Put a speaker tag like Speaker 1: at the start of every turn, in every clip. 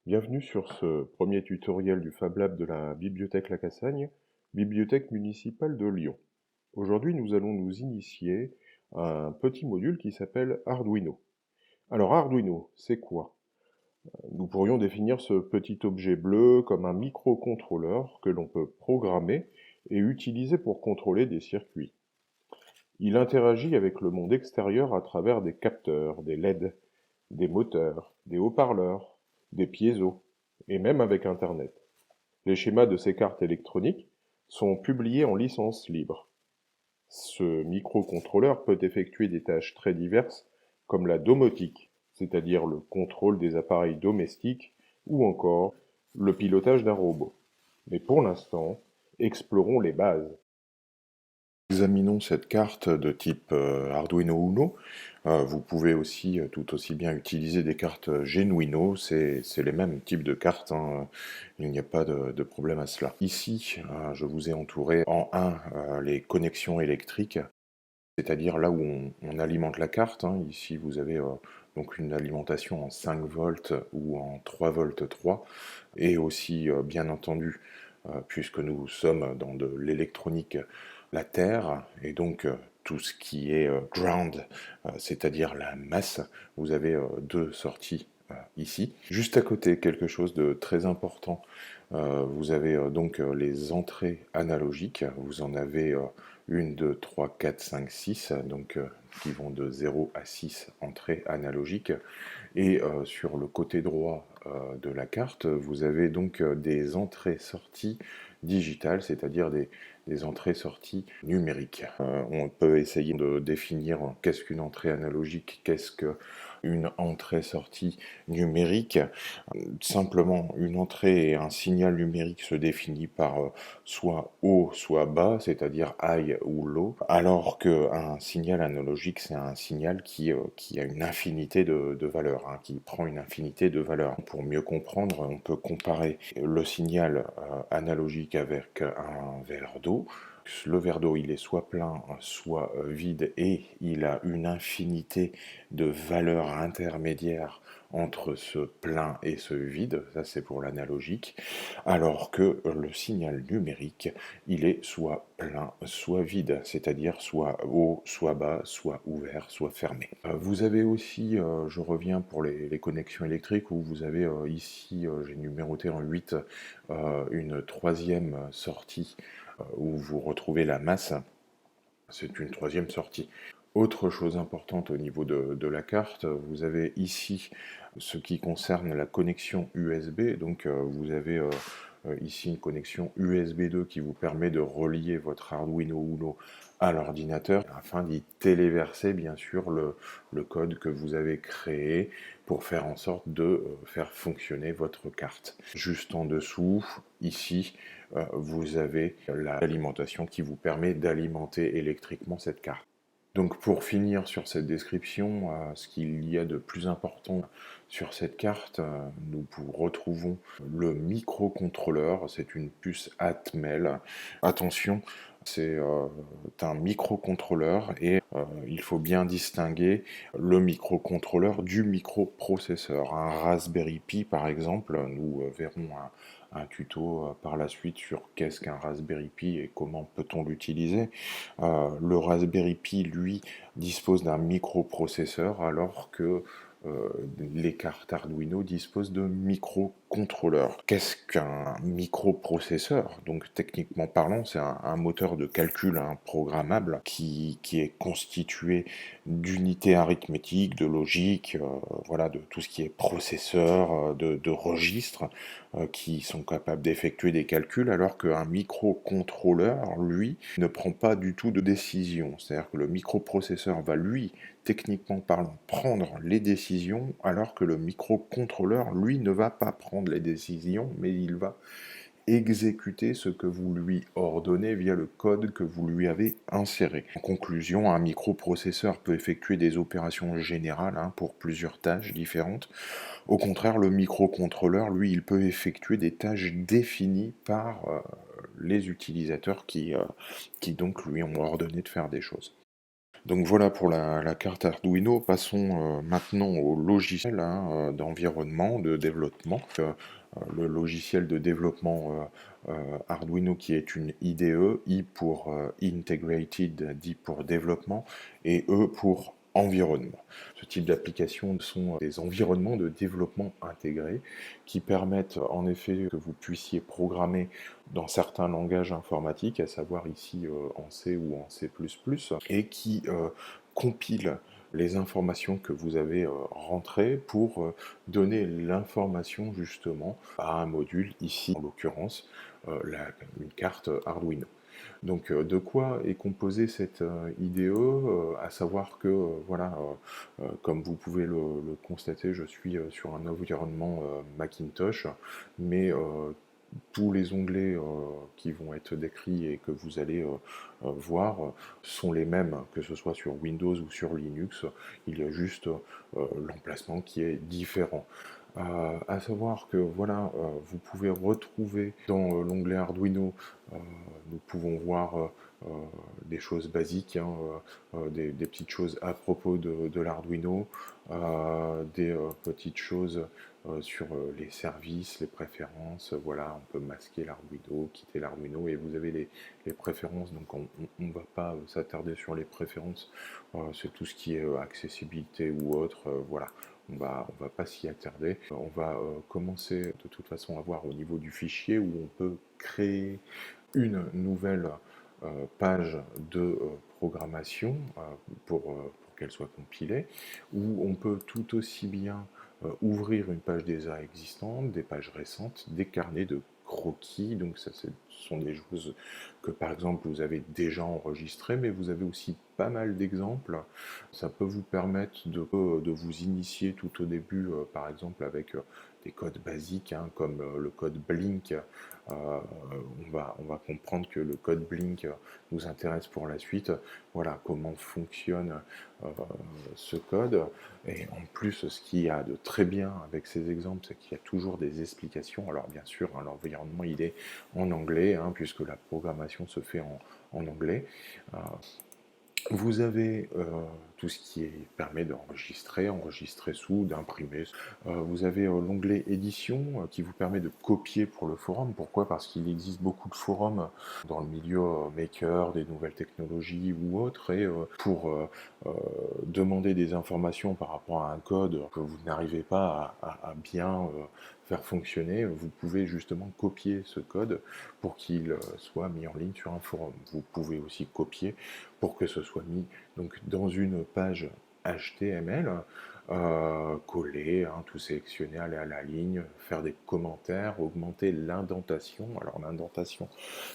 Speaker 1: Bienvenue sur ce premier tutoriel du Fab Lab de la Bibliothèque La Cassagne, bibliothèque municipale de Lyon. Aujourd'hui, nous allons nous initier à un petit module qui s'appelle Arduino. Alors Arduino, c'est quoi? Nous pourrions définir ce petit objet bleu comme un microcontrôleur que l'on peut programmer et utiliser pour contrôler des circuits. Il interagit avec le monde extérieur à travers des capteurs, des LED, des moteurs, des haut-parleurs, des piézos, et même avec Internet. Les schémas de ces cartes électroniques sont publiés en licence libre. Ce microcontrôleur peut effectuer des tâches très diverses comme la domotique, c'est-à-dire le contrôle des appareils domestiques, ou encore le pilotage d'un robot. Mais pour l'instant, explorons les bases. Examinons cette carte de type Arduino Uno. Vous pouvez aussi tout aussi bien utiliser des cartes Genuino, c'est les mêmes types de cartes, hein. Il n'y a pas de problème à cela. Ici, je vous ai entouré en un les connexions électriques, c'est-à-dire là où on alimente la carte, hein. Ici, vous avez donc une alimentation en 5 volts ou en 3 volts 3, et aussi, bien entendu, puisque nous sommes dans de l'électronique, la terre, et donc tout ce qui est ground, c'est-à-dire la masse, vous avez deux sorties ici. Juste à côté, quelque chose de très important, vous avez donc les entrées analogiques, vous en avez 1, 2, 3, 4, 5, 6, donc qui vont de 0 à 6 entrées analogiques. Et sur le côté droit de la carte, vous avez donc des entrées-sorties digitales, c'est-à-dire des entrées-sorties numériques. On peut essayer de définir qu'est-ce qu'une entrée analogique, qu'est-ce qu'une entrée-sortie numérique. Simplement, une entrée et un signal numérique se définit par soit haut, soit bas, c'est-à-dire high ou low, alors qu'un signal analogique, c'est un signal qui a une infinité de valeurs, hein, qui prend une infinité de valeurs. Pour mieux comprendre, on peut comparer le signal analogique avec un verre d'eau. Le verre d'eau, il est soit plein, soit vide, et il a une infinité de valeurs intermédiaires entre ce plein et ce vide, ça c'est pour l'analogique, alors que le signal numérique, il est soit plein, soit vide, c'est-à-dire soit haut, soit bas, soit ouvert, soit fermé. Vous avez aussi, je reviens pour les connexions électriques, où vous avez ici, j'ai numéroté en 8, une troisième sortie où vous retrouvez la masse, c'est une troisième sortie. Autre chose importante au niveau de la carte, vous avez ici ce qui concerne la connexion USB, donc vous avez ici une connexion USB 2 qui vous permet de relier votre Arduino Uno à l'ordinateur afin d'y téléverser bien sûr le code que vous avez créé pour faire en sorte de faire fonctionner votre carte. Juste en dessous, ici, vous avez l'alimentation qui vous permet d'alimenter électriquement cette carte. Donc pour finir sur cette description, ce qu'il y a de plus important sur cette carte, nous retrouvons le microcontrôleur, c'est une puce Atmel. Attention, c'est un microcontrôleur, et il faut bien distinguer le microcontrôleur du microprocesseur. Un Raspberry Pi par exemple, nous verrons un tuto par la suite sur qu'est-ce qu'un Raspberry Pi et comment peut-on l'utiliser. Le Raspberry Pi, lui, dispose d'un microprocesseur, alors que les cartes Arduino disposent de microcontrôleurs. Qu'est-ce qu'un microprocesseur? Donc techniquement parlant, c'est un moteur de calcul, hein, programmable qui est constitué d'unités arithmétiques, de logique, voilà, de tout ce qui est processeur, de registres qui sont capables d'effectuer des calculs, alors qu'un microcontrôleur, lui, ne prend pas du tout de décision. C'est-à-dire que le microprocesseur va, lui, techniquement parlant, prendre les décisions, alors que le microcontrôleur, lui, ne va pas prendre les décisions, mais il va exécuter ce que vous lui ordonnez via le code que vous lui avez inséré. En conclusion, un microprocesseur peut effectuer des opérations générales, hein, pour plusieurs tâches différentes. Au contraire, le microcontrôleur, lui, il peut effectuer des tâches définies par les utilisateurs qui donc lui ont ordonné de faire des choses. Donc voilà pour la carte Arduino. Passons maintenant au logiciel d'environnement, de développement. Le logiciel de développement Arduino qui est une IDE, I pour Integrated, D pour développement et E pour environnement. Ce type d'applications sont des environnements de développement intégrés qui permettent en effet que vous puissiez programmer dans certains langages informatiques, à savoir ici en C ou en C++, et qui compilent les informations que vous avez rentrées pour donner l'information justement à un module, ici en l'occurrence une carte Arduino. Donc de quoi est composée cette IDE, à savoir que comme vous pouvez le constater, je suis sur un environnement Macintosh, mais tous les onglets qui vont être décrits et que vous allez voir sont les mêmes, que ce soit sur Windows ou sur Linux. Il y a juste l'emplacement qui est différent. À savoir que voilà, vous pouvez retrouver dans l'onglet Arduino, nous pouvons voir euh, des choses basiques, des petites choses à propos de l'Arduino, des petites choses sur les services, les préférences. Voilà, on peut masquer l'Arduino, quitter l'Arduino, et vous avez les préférences. Donc on ne va pas s'attarder sur les préférences, c'est tout ce qui est accessibilité ou autre. Voilà, on va pas s'y attarder. On va commencer de toute façon à voir au niveau du fichier où on peut créer une nouvelle page de programmation pour qu'elle soit compilée, où on peut tout aussi bien ouvrir une page déjà existante, des pages récentes, des carnets de croquis. Donc ça, ce sont des choses que par exemple vous avez déjà enregistrées, mais vous avez aussi pas mal d'exemples. Ça peut vous permettre de vous initier tout au début, par exemple avec des codes basiques, comme le code Blink. On va comprendre que le code Blink nous intéresse pour la suite. Voilà comment fonctionne euh, ce code. Et en plus, ce qu'il y a de très bien avec ces exemples, c'est qu'il y a toujours des explications. Alors bien sûr, l'environnement il est en anglais, puisque la programmation se fait en anglais. Euh, Vous avez tout ce qui permet d'enregistrer, enregistrer sous, d'imprimer. Vous avez l'onglet édition qui vous permet de copier pour le forum. Pourquoi? Parce qu'il existe beaucoup de forums dans le milieu maker, des nouvelles technologies ou autres, et pour demander des informations par rapport à un code que vous n'arrivez pas à bien faire fonctionner, vous pouvez justement copier ce code pour qu'il soit mis en ligne sur un forum. Vous pouvez aussi copier pour que ce soit mis donc, dans une page HTML, coller, tout sélectionner, aller à la ligne, faire des commentaires, augmenter l'indentation. Alors l'indentation,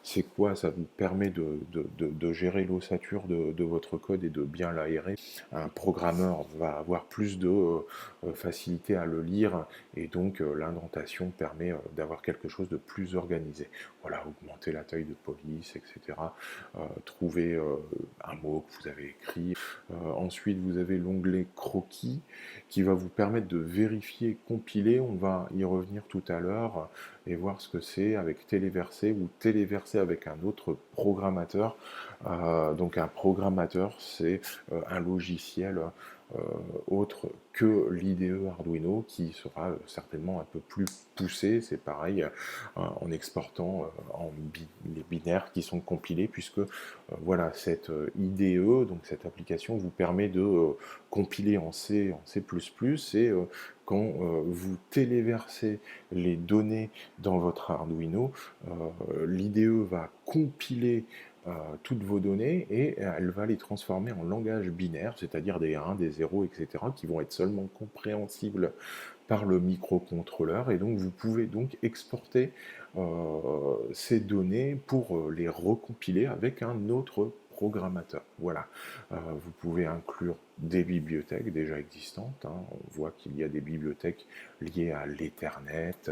Speaker 1: c'est quoi? Ça vous permet de gérer l'ossature de votre code et de bien l'aérer. Un programmeur va avoir plus de facilité à le lire, et donc l'indentation permet d'avoir quelque chose de plus organisé. Voilà, augmenter la taille de police, etc. Trouver un mot que vous avez écrit. Ensuite, vous avez l'onglet croquis qui va vous permettre de vérifier, compiler. On va y revenir tout à l'heure et voir ce que c'est avec téléversé ou téléversé avec un autre programmateur. Donc un programmateur, c'est un logiciel euh, autre que l'IDE Arduino qui sera certainement un peu plus poussé. C'est pareil en exportant les binaires qui sont compilés, puisque voilà, cette IDE, donc cette application, vous permet de compiler en C, en C++, et quand vous téléversez les données dans votre Arduino, l'IDE va compiler toutes vos données et elle va les transformer en langage binaire, c'est-à-dire des 1, des 0, etc., qui vont être seulement compréhensibles par le microcontrôleur. Et donc vous pouvez donc exporter ces données pour les recompiler avec un autre programmateur. Voilà. Vous pouvez inclure des bibliothèques déjà existantes. On voit qu'il y a des bibliothèques liées à l'Ethernet,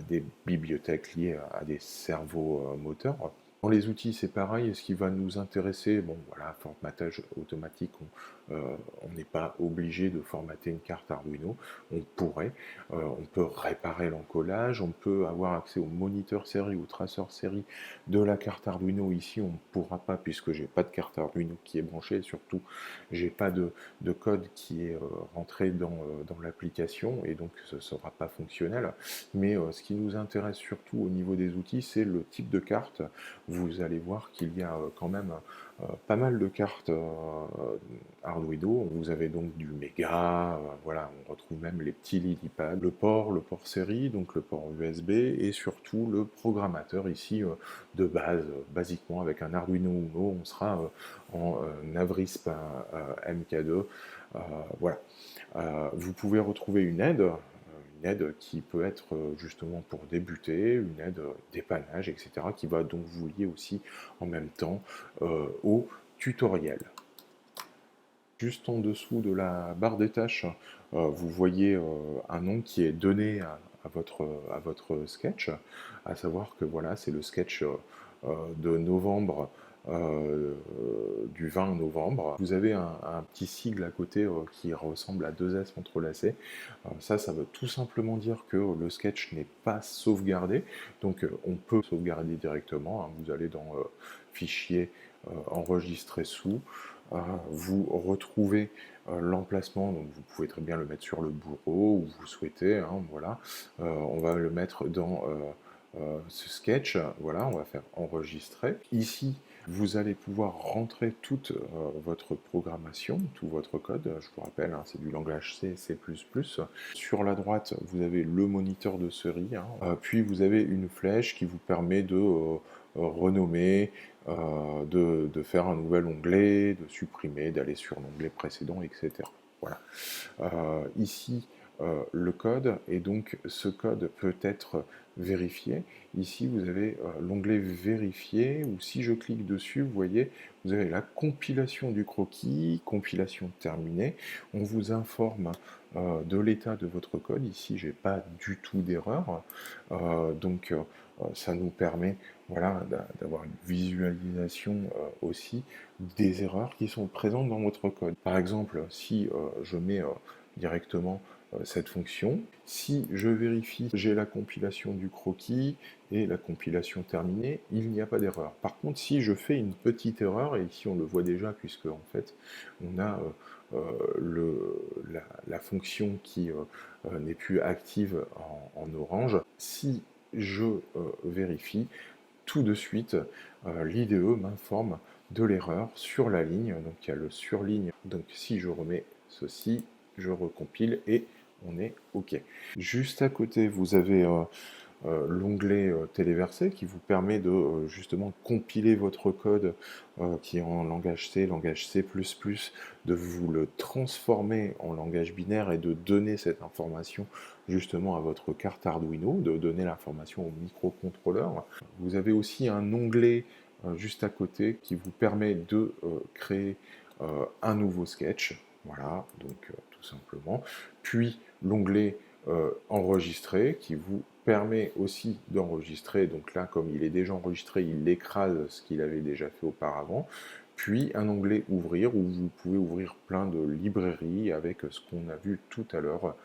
Speaker 1: des bibliothèques liées à des cerveaux moteurs. Dans les outils, c'est pareil. Et ce qui va nous intéresser, bon voilà, formatage automatique, on n'est pas obligé de formater une carte Arduino. On pourrait, on peut réparer l'encollage, on peut avoir accès au moniteur série ou traceur série de la carte Arduino. Ici, on ne pourra pas puisque j'ai pas de carte Arduino qui est branchée. Et surtout, j'ai pas de code qui est rentré dans l'application et donc ce ne sera pas fonctionnel. Mais ce qui nous intéresse surtout au niveau des outils, c'est le type de carte. Vous allez voir qu'il y a quand même pas mal de cartes Arduino. Vous avez donc du Mega, voilà, on retrouve même les petits LilyPad, le port série, donc le port USB, et surtout le programmateur ici de base, basiquement avec un Arduino Uno, on sera en Navrisp MK2. Voilà. Vous pouvez retrouver une aide qui peut être justement pour débuter, une aide dépannage, etc., qui va donc vous lier aussi en même temps au tutoriel. Juste en dessous de la barre des tâches, vous voyez un nom qui est donné à votre sketch, à savoir que voilà, c'est le sketch de novembre, du 20 novembre. Vous avez un petit sigle à côté qui ressemble à deux S entrelacés. Ça veut tout simplement dire que le sketch n'est pas sauvegardé, donc on peut sauvegarder directement, hein. Vous allez dans Fichier, Enregistrer sous, vous retrouvez l'emplacement, donc vous pouvez très bien le mettre sur le bourreau où vous souhaitez, hein, voilà. On va le mettre dans ce sketch, voilà, on va faire enregistrer. Ici, vous allez pouvoir rentrer toute votre programmation, tout votre code. Je vous rappelle, hein, c'est du langage C, C++. Sur la droite, vous avez le moniteur de série, hein, puis vous avez une flèche qui vous permet de renommer, de faire un nouvel onglet, de supprimer, d'aller sur l'onglet précédent, etc. Voilà. Ici, le code, et donc ce code peut être vérifié. Ici, vous avez l'onglet vérifier, ou si je clique dessus, vous voyez, vous avez la compilation du croquis, compilation terminée. On vous informe de l'état de votre code. Ici, j'ai pas du tout d'erreur. Donc, ça nous permet voilà, d'avoir une visualisation aussi des erreurs qui sont présentes dans votre code. Par exemple, si je mets directement cette fonction, si je vérifie, j'ai la compilation du croquis et la compilation terminée, il n'y a pas d'erreur. Par contre, si je fais une petite erreur, et ici on le voit déjà puisque en fait on a la fonction qui n'est plus active en orange, si je vérifie, tout de suite, l'IDE m'informe de l'erreur sur la ligne. Donc il y a le surligne. Donc si je remets ceci, je recompile et on est OK. Juste à côté, vous avez l'onglet téléversé qui vous permet de justement compiler votre code qui est en langage C, de vous le transformer en langage binaire et de donner cette information justement à votre carte Arduino, de donner l'information au microcontrôleur. Vous avez aussi un onglet juste à côté qui vous permet de créer un nouveau sketch, voilà, donc tout simplement. Puis l'onglet enregistrer qui vous permet aussi d'enregistrer, donc là comme il est déjà enregistré, il écrase ce qu'il avait déjà fait auparavant, puis un onglet ouvrir où vous pouvez ouvrir plein de librairies avec ce qu'on a vu tout à l'heure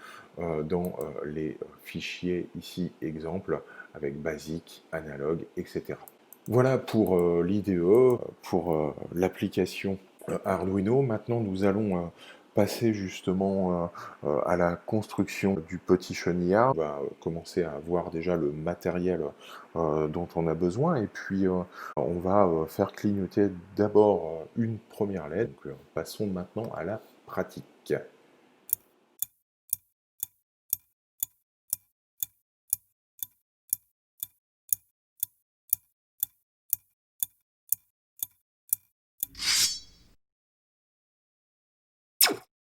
Speaker 1: dans les fichiers ici exemple avec basique, analogue, etc. Voilà pour l'IDE, pour l'application Arduino. Maintenant nous allons passer justement à la construction du petit chenillard. On va commencer à voir déjà le matériel dont on a besoin et puis on va faire clignoter d'abord une première LED. Donc, passons maintenant à la pratique.